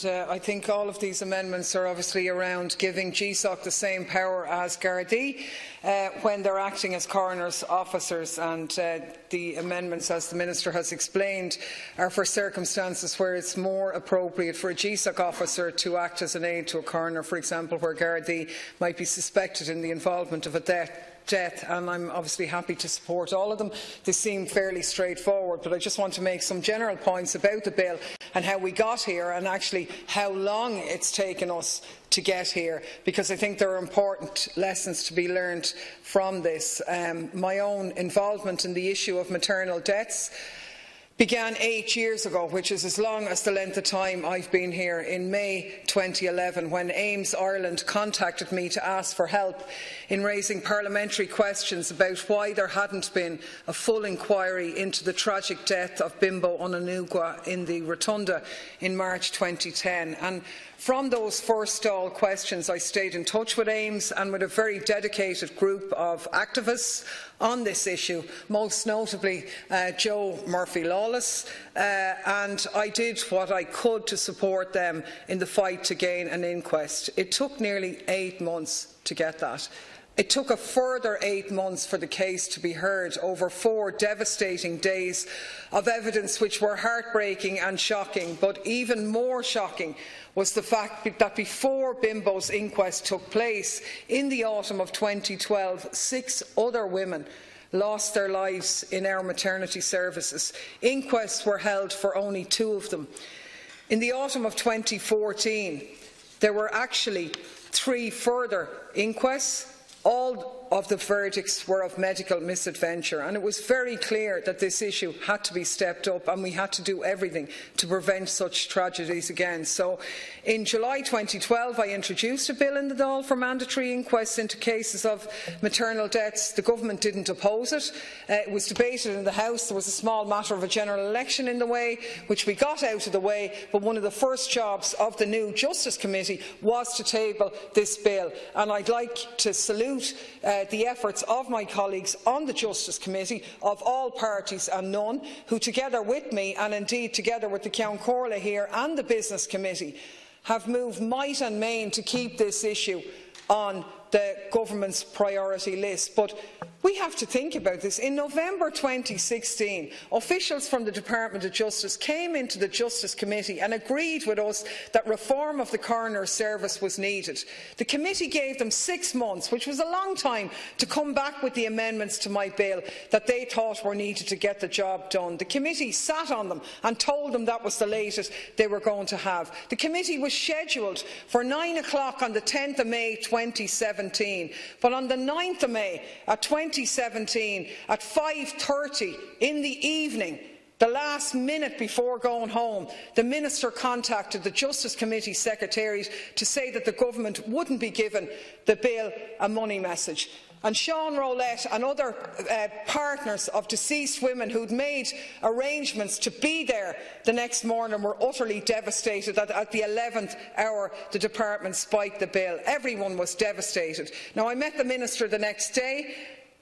And I think all of these amendments are obviously around giving GSOC the same power as Gardaí when they're acting as coroners officers, and the amendments, as the Minister has explained, are for circumstances where it's more appropriate for a GSOC officer to act as an aide to a coroner, for example, where Gardaí might be suspected in the involvement of a death, and I'm obviously happy to support all of them. They seem fairly straightforward, but I just want to make some general points about the bill and how we got here, and actually how long it's taken us to get here, because I think there are important lessons to be learned from this. My own involvement in the issue of maternal deaths began 8 years ago, which is as long as the length of time I've been here, in May 2011, when AIMS Ireland contacted me to ask for help in raising parliamentary questions about why there hadn't been a full inquiry into the tragic death of Bimbo Onanugwa in the Rotunda in March 2010. And from those forestall questions, I stayed in touch with AIMS and with a very dedicated group of activists on this issue, most notably Joe Murphy-Lawless, and I did what I could to support them in the fight to gain an inquest. It took nearly 8 months to get that. It took a further 8 months for the case to be heard, over 4 devastating days of evidence which were heartbreaking and shocking. But even more shocking was the fact that before Bimbo's inquest took place in the autumn of 2012, 6 other women lost their lives in our maternity services. Inquests were held for only 2 of them. In the autumn of 2014, there were actually 3 further inquests. All of the verdicts were of medical misadventure, and it was very clear that this issue had to be stepped up, and we had to do everything to prevent such tragedies again. So in July 2012 I introduced a bill in the Dáil for mandatory inquests into cases of maternal deaths. The government didn't oppose it. It was debated in the House. There was a small matter of a general election in the way, which we got out of the way, but one of the first jobs of the new Justice Committee was to table this bill, and I'd like to salute the efforts of my colleagues on the Justice Committee, of all parties and none, who together with me, and indeed together with the Ceann Comhairle here and the Business Committee, have moved might and main to keep this issue on the government's priority list. But we have to think about this. In November 2016, officials from the Department of Justice came into the Justice Committee and agreed with us that reform of the coroner's service was needed. The committee gave them 6 months, which was a long time, to come back with the amendments to my bill that they thought were needed to get the job done. The committee sat on them and told them that was the latest they were going to have. The committee was scheduled for 9 o'clock on the 10th of May 2017, but on the 9th of May at 2017 at 5:30 in the evening, the last minute before going home, the Minister contacted the Justice Committee Secretariat to say that the government wouldn't be giving the bill a money message. And Sean Rowlett and other partners of deceased women who'd made arrangements to be there the next morning were utterly devastated that at the 11th hour the department spiked the bill. Everyone was devastated. Now, I met the Minister the next day.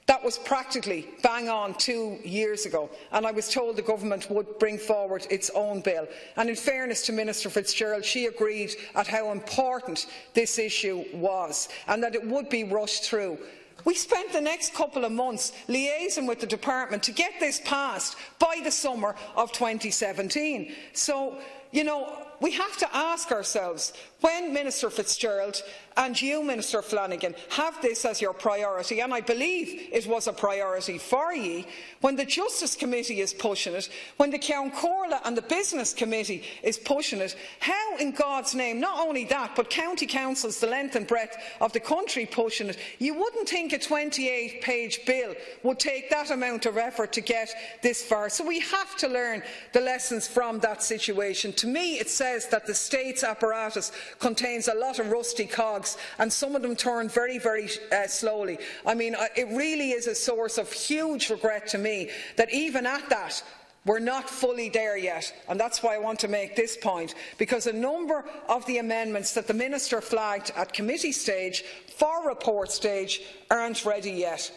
That was practically bang on 2 years ago, and I was told the government would bring forward its own bill. And in fairness to Minister Fitzgerald, she agreed at how important this issue was and that it would be rushed through. We spent the next couple of months liaising with the department to get this passed by the summer of 2017. So, you know, we have to ask ourselves, when Minister Fitzgerald and you, Minister Flanagan, have this as your priority, and I believe it was a priority for you, when the Justice Committee is pushing it, when the Ceann Comhairle and the Business Committee is pushing it, how in God's name, not only that, but county councils the length and breadth of the country pushing it, you wouldn't think a 28-page bill would take that amount of effort to get this far. So we have to learn the lessons from that situation. To me, it says that the state's apparatus contains a lot of rusty cogs, and some of them turn very, very slowly. I mean, it really is a source of huge regret to me that even at that, we're not fully there yet, and that's why I want to make this point, because a number of the amendments that the Minister flagged at committee stage for report stage aren't ready yet.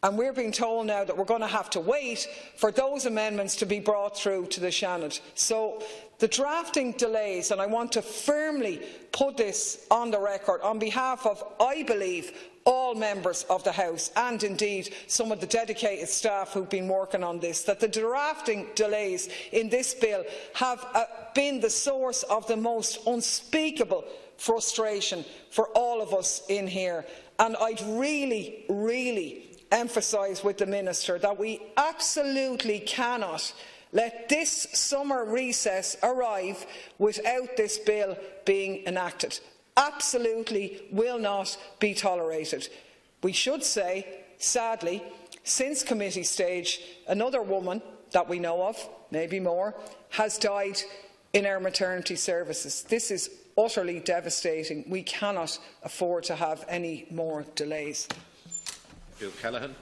And we're being told now that we're going to have to wait for those amendments to be brought through to the Seanad. So The drafting delays, and I want to firmly put this on the record on behalf of, I believe, all members of the House and indeed some of the dedicated staff who have been working on this, that the drafting delays in this bill have been the source of the most unspeakable frustration for all of us in here. And I'd really emphasise with the Minister that we absolutely cannot let this summer recess arrive without this bill being enacted. Absolutely will not be tolerated. We should say, sadly, since committee stage, another woman that we know of, maybe more, has died in our maternity services. This is utterly devastating. We cannot afford to have any more delays. Bill Callaghan.